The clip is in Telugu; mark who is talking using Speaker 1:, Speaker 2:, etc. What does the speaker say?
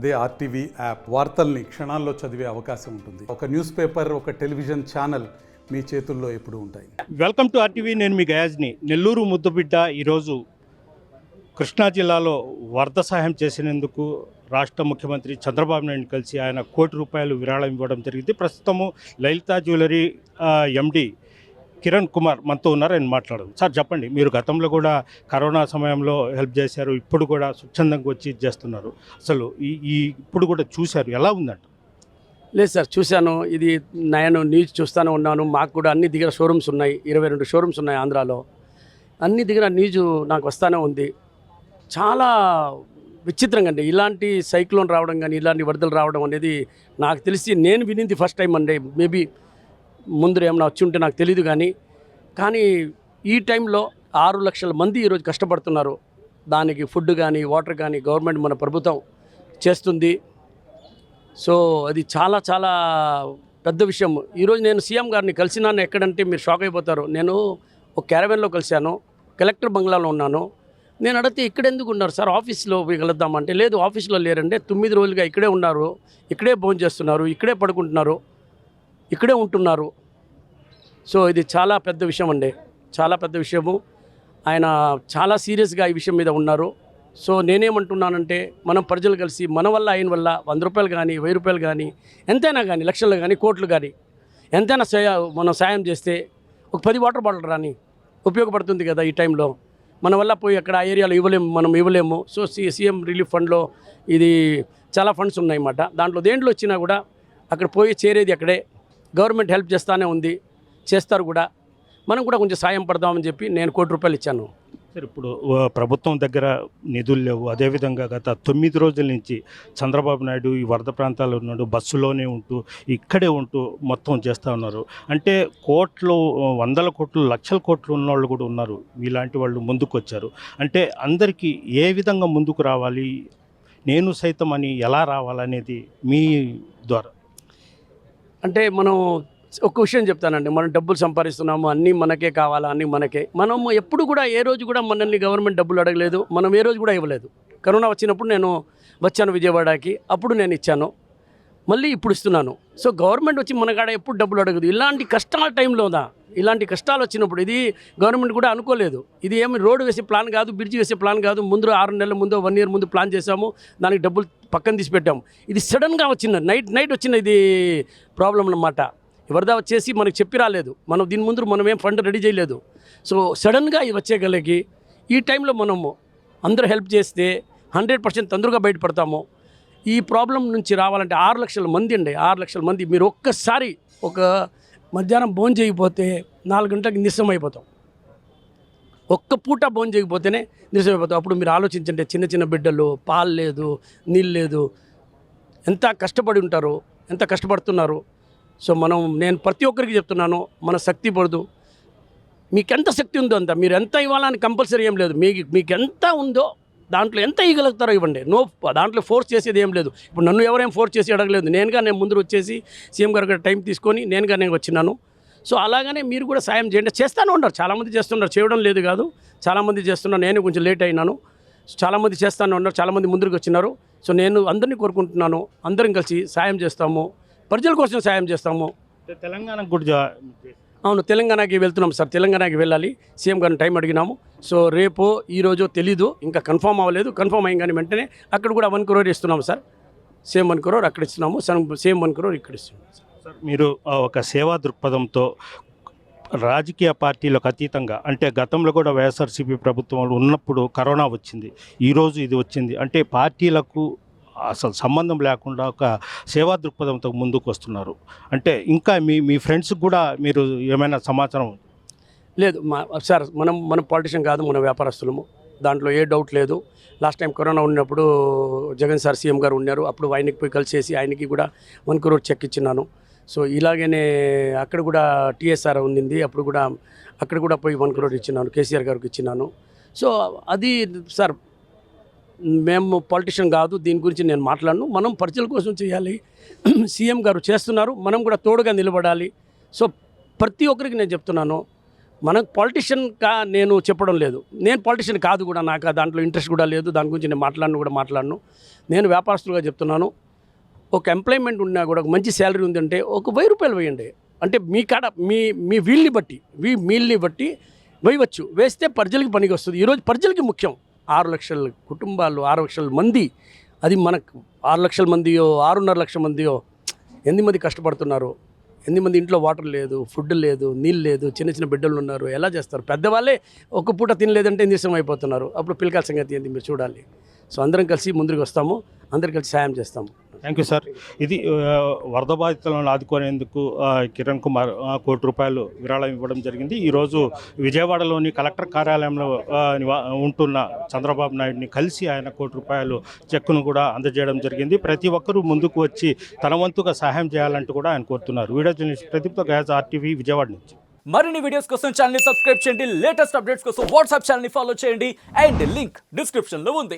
Speaker 1: అదే ఆర్టీవీ యాప్ వార్తల్ని క్షణాల్లో చదివే అవకాశం ఉంటుంది. ఒక న్యూస్ పేపర్, ఒక టెలివిజన్ ఛానల్ మీ చేతుల్లో ఎప్పుడూ ఉంటాయి.
Speaker 2: Welcome to RTV. నేను మీ గయాజ్ని. నెల్లూరు ముద్దుబిడ్డ ఈరోజు కృష్ణా జిల్లాలో వరద సహాయం చేసినందుకు రాష్ట్ర ముఖ్యమంత్రి చంద్రబాబు నాయుడు కలిసి ఆయన ₹1 కోటి విరాళం ఇవ్వడం జరిగింది. ప్రస్తుతము లలితా జ్యువెలరీ ఎండి కిరణ్ కుమార్ మనతో ఉన్నారు. ఆయన మాట్లాడదు. సార్ చెప్పండి, మీరు గతంలో కూడా కరోనా సమయంలో హెల్ప్ చేశారు, ఇప్పుడు కూడా స్వచ్ఛందంగా వచ్చి చేస్తున్నారు. అసలు ఇప్పుడు కూడా చూశారు, ఎలా ఉందంట?
Speaker 3: లేదు సార్, చూశాను. ఇది నేను న్యూస్ చూస్తూనే ఉన్నాను. మాకు కూడా అన్ని దగ్గర షోరూమ్స్ ఉన్నాయి, 22 షోరూమ్స్ ఉన్నాయి ఆంధ్రాలో. అన్ని దగ్గర న్యూస్ నాకు వస్తూనే ఉంది. చాలా విచిత్రంగా అండి, ఇలాంటి సైక్లోన్ రావడం కానీ ఇలాంటి వరదలు రావడం అనేది నాకు తెలిసి నేను వినింది ఫస్ట్ టైం అండి. మేబీ ముందు ఏమైనా వచ్చి ఉంటే నాకు తెలియదు. కానీ ఈ టైంలో 6 లక్షల మంది ఈరోజు కష్టపడుతున్నారు. దానికి ఫుడ్ కానీ వాటర్ కానీ గవర్నమెంట్ మన ప్రభుత్వం చేస్తుంది. సో అది చాలా చాలా పెద్ద విషయం. ఈరోజు నేను సీఎం గారిని కలిసినాను. ఎక్కడంటే మీరు షాక్ అయిపోతారు. నేను ఒక క్యారవెన్లో కలిశాను, కలెక్టర్ బంగ్లాలో ఉన్నాను. నేను అడిగితే ఇక్కడ ఎందుకు ఉన్నారు సార్, ఆఫీస్లో పోయి కలుద్దామంటే లేదు ఆఫీస్లో లేరంటే 9 రోజులుగా ఇక్కడే ఉన్నారు, ఇక్కడే భోజనం చేస్తున్నారు, ఇక్కడే పడుకుంటున్నారు, ఇక్కడే ఉంటున్నారు. సో ఇది చాలా పెద్ద విషయం అండి, చాలా పెద్ద విషయము. ఆయన చాలా సీరియస్గా ఈ విషయం మీద ఉన్నారు. సో నేనేమంటున్నానంటే మనం ప్రజలు కలిసి మన వల్ల ఆయన వల్ల ₹100 కానీ ₹1000 కానీ ఎంతైనా కానీ లక్షలు కానీ కోట్లు కానీ ఎంతైనా మనం సాయం చేస్తే ఒక 10 వాటర్ బాటిల్ రాని ఉపయోగపడుతుంది కదా. ఈ టైంలో మన వల్ల పోయి అక్కడ ఆ ఏరియాలో మనం ఇవ్వలేము. సో సీఎం రిలీఫ్ ఫండ్లో ఇది చాలా ఫండ్స్ ఉన్నాయన్నమాట. దాంట్లో దేంట్లో వచ్చినా కూడా అక్కడ పోయి చేరేది అక్కడే. గవర్నమెంట్ హెల్ప్ చేస్తూనే ఉంది, చేస్తారు కూడా. మనం కూడా కొంచెం సాయం పడదామని చెప్పి నేను ₹1 కోటి ఇచ్చాను.
Speaker 2: సార్, ఇప్పుడు ప్రభుత్వం దగ్గర నిధులు లేవు. అదేవిధంగా గత 9 రోజుల నుంచి చంద్రబాబు నాయుడు ఈ వరద ప్రాంతాల్లో ఉన్నాడు, బస్సులోనే ఉంటూ ఇక్కడే ఉంటూ మొత్తం చేస్తూ ఉన్నారు. అంటే కోట్లు, 100 కోట్లు, లక్షల కోట్లు ఉన్నవాళ్ళు కూడా ఉన్నారు. ఇలాంటి వాళ్ళు ముందుకు వచ్చారు. అంటే అందరికీ ఏ విధంగా ముందుకు రావాలి, నేను సైతం అని ఎలా రావాలనేది మీ ద్వారా.
Speaker 3: అంటే మనం ఒక విషయం చెప్తానండి, మనం డబ్బులు సంపాదిస్తున్నాము, అన్నీ మనకే కావాలా, అన్నీ మనకే. మనం ఎప్పుడు కూడా ఏ రోజు కూడా మనల్ని గవర్నమెంట్ డబ్బులు అడగలేదు, మనం ఏ రోజు కూడా ఇవ్వలేదు. కరోనా వచ్చినప్పుడు నేను వచ్చాను విజయవాడకి, అప్పుడు నేను ఇచ్చాను, మళ్ళీ ఇప్పుడు ఇస్తున్నాను. సో గవర్నమెంట్ వచ్చి మన కాడ ఎప్పుడు డబ్బులు అడగదు. ఇలాంటి కష్టాల టైంలోదా, ఇలాంటి కష్టాలు వచ్చినప్పుడు ఇది గవర్నమెంట్ కూడా అనుకోలేదు. ఇది ఏమి రోడ్డు వేసే ప్లాన్ కాదు, బ్రిడ్జ్ వేసే ప్లాన్ కాదు. ముందు 6 నెలల ముందు 1 ఇయర్ ముందు ప్లాన్ చేసాము, దానికి డబ్బులు పక్కన తీసి పెట్టాము. ఇది సడన్గా వచ్చింది, నైట్ వచ్చిన ఇది ప్రాబ్లం అన్నమాట. వరద వచ్చేసి మనకు చెప్పి రాలేదు, మనం దీని ముందు మనం ఏం ఫండ్ రెడీ చేయలేదు. సో సడన్గా ఇది వచ్చేగలిగి ఈ టైంలో మనము అందరూ హెల్ప్ చేస్తే 100% తొందరగా బయటపడతాము. ఈ ప్రాబ్లం నుంచి రావాలంటే 6 లక్షల మంది అండి, 6 లక్షల మంది. మీరు ఒక్కసారి ఒక మధ్యాహ్నం భోజనం చేయకపోతే 4 గంటలకు నిస్సం అయిపోతాం. ఒక్క పూట భోజనం చేయకపోతేనే నిస్సం అయిపోతాం. అప్పుడు మీరు ఆలోచించండి, చిన్న చిన్న బిడ్డలు, పాలు లేదు, నీళ్ళు లేదు, ఎంత కష్టపడి ఉంటారు, ఎంత కష్టపడుతున్నారు. సో నేను ప్రతి ఒక్కరికి చెప్తున్నాను, మన శక్తి పడదు. మీకు ఎంత శక్తి ఉందో అంత, మీరు ఎంత ఇవ్వాలని కంపల్సరీ ఏం లేదు. మీకు ఎంత ఉందో దాంట్లో ఎంత ఇవ్వగలుగుతారో ఇవ్వండి. దాంట్లో ఫోర్స్ చేసేది ఏం లేదు. ఇప్పుడు నన్ను ఎవరేం ఫోర్స్ చేసి అడగలేదు. నేను ముందు వచ్చేసి సీఎం గారు టైం తీసుకొని నేను వచ్చినాను. సో అలాగనే మీరు కూడా సాయం చేయండి. చేస్తూనే ఉన్నారు, చాలామంది చేస్తున్నారు, చేయడం లేదు కాదు, చాలామంది చేస్తున్నారు. నేను కొంచెం లేట్ అయినాను. చాలామంది చేస్తూనే ఉన్నారు, చాలామంది ముందుకు వచ్చినారు. సో నేను అందరినీ కోరుకుంటున్నాను, అందరం కలిసి సాయం చేస్తాము, ప్రజల కోసం సాయం చేస్తాము.
Speaker 2: తెలంగాణకు కూడా
Speaker 3: అవును, తెలంగాణకి వెళ్తున్నాం సార్, తెలంగాణకి వెళ్ళాలి. సీఎం గారిని టైం అడిగినాము. సో రేపు ఈరోజు తెలీదు, ఇంకా కన్ఫర్మ్ అవ్వలేదు. కన్ఫర్మ్ అయ్యి కానీ వెంటనే అక్కడ కూడా 1 crore ఇస్తున్నాము సార్. సేమ్ 1 crore అక్కడ ఇస్తున్నాము, సేమ్ 1 crore ఇక్కడ ఇస్తున్నాము
Speaker 2: సార్. మీరు ఒక సేవా దృక్పథంతో రాజకీయ పార్టీలకు అతీతంగా, అంటే గతంలో కూడా వైఎస్ఆర్సీపీ ప్రభుత్వం ఉన్నప్పుడు కరోనా వచ్చింది, ఈరోజు ఇది వచ్చింది, అంటే పార్టీలకు అసలు సంబంధం లేకుండా ఒక సేవా దృక్పథంతో ముందుకు వస్తున్నారు. అంటే ఇంకా మీ ఫ్రెండ్స్కి కూడా మీరు ఏమైనా సమాచారం?
Speaker 3: లేదు సార్, మనం పాలిటిషియన్ కాదు, మన వ్యాపారస్తులము, దాంట్లో ఏ డౌట్ లేదు. లాస్ట్ టైం కరోనా ఉన్నప్పుడు జగన్ సార్ సీఎం గారు ఉన్నారు, అప్పుడు ఆయనకి పోయి కలిసేసి ఆయనకి కూడా 1 crore చెక్ ఇచ్చినాను. సో ఇలాగనే అక్కడ కూడా టీఎస్ఆర్ ఉండింది, అప్పుడు కూడా అక్కడ కూడా పోయి 1 crore ఇచ్చినాను, కేసీఆర్ గారికి ఇచ్చినాను. సో అది సార్, మేము పాలిటిషియన్ కాదు, దీని గురించి నేను మాట్లాడను. మనం ప్రజల కోసం చేయాలి, సీఎం గారు చేస్తున్నారు, మనం కూడా తోడుగా నిలబడాలి. సో ప్రతి ఒక్కరికి నేను చెప్తున్నాను, మనకు పాలిటిషియన్గా నేను చెప్పడం లేదు, నేను పాలిటిషియన్ కాదు కూడా, నాకు దాంట్లో ఇంట్రెస్ట్ కూడా లేదు, దాని గురించి నేను మాట్లాడను. నేను వ్యాపారస్తులుగా చెప్తున్నాను, ఒక ఎంప్లాయ్మెంట్ ఉన్నా కూడా ఒక మంచి శాలరీ ఉందంటే ఒక 1000 రూపాయలు వేయండి. అంటే మీ కాడ మీ వీల్ని బట్టి మీల్ని బట్టి వేయవచ్చు, వేస్తే ప్రజలకి పనికి వస్తుంది. ఈరోజు ప్రజలకి ముఖ్యం. 6 లక్షల కుటుంబాలు, 6 లక్షల మంది, అది మనకు 6 లక్షల మందియో 6.5 లక్షల మందియో, ఎన్ని మంది కష్టపడుతున్నారు, ఎన్ని మంది ఇంట్లో వాటర్ లేదు, ఫుడ్ లేదు, నీళ్ళు లేదు, చిన్న చిన్న బిడ్డలు ఉన్నారు, ఎలా చేస్తారు? పెద్దవాళ్ళే ఒక పూట తినలేదంటే నీరసం అయిపోతున్నారు. అప్పుడు పిల్లకాయల సంగతి ఏంటి మీరు చూడాలి. సో అందరం కలిసి ముందుకు వస్తాము, అందరం కలిసి సాయం చేస్తాము.
Speaker 2: Thank you sir. ఇది వరద బాధితులను ఆదుకునేందుకు కిరణ్ కుమార్ ₹1 విరాళం ఇవ్వడం జరిగింది. ఈరోజు విజయవాడలోని కలెక్టర్ కార్యాలయంలో ఉంటున్న చంద్రబాబు నాయుడిని కలిసి ఆయన ₹1 చెక్కును కూడా అందజేయడం జరిగింది. ప్రతి ఒక్కరూ ముందుకు వచ్చి తన వంతుగా సహాయం చేయాలంటూ కూడా ఆయన కోరుతున్నారు. వీడియో జర్నలిస్ట్ ప్రదీప్తో గయాజ్, RTV విజయవాడ నుంచి.
Speaker 4: మరిన్ని వీడియోస్ కోసం ఛానల్ ని సబ్స్క్రైబ్ చేయండి, లేటెస్ట్ అప్డేట్స్ కోసం వాట్సాప్ ఛానల్ ని ఫాలో చేయండి, అండ్ లింక్ డిస్క్రిప్షన్ లో ఉంది.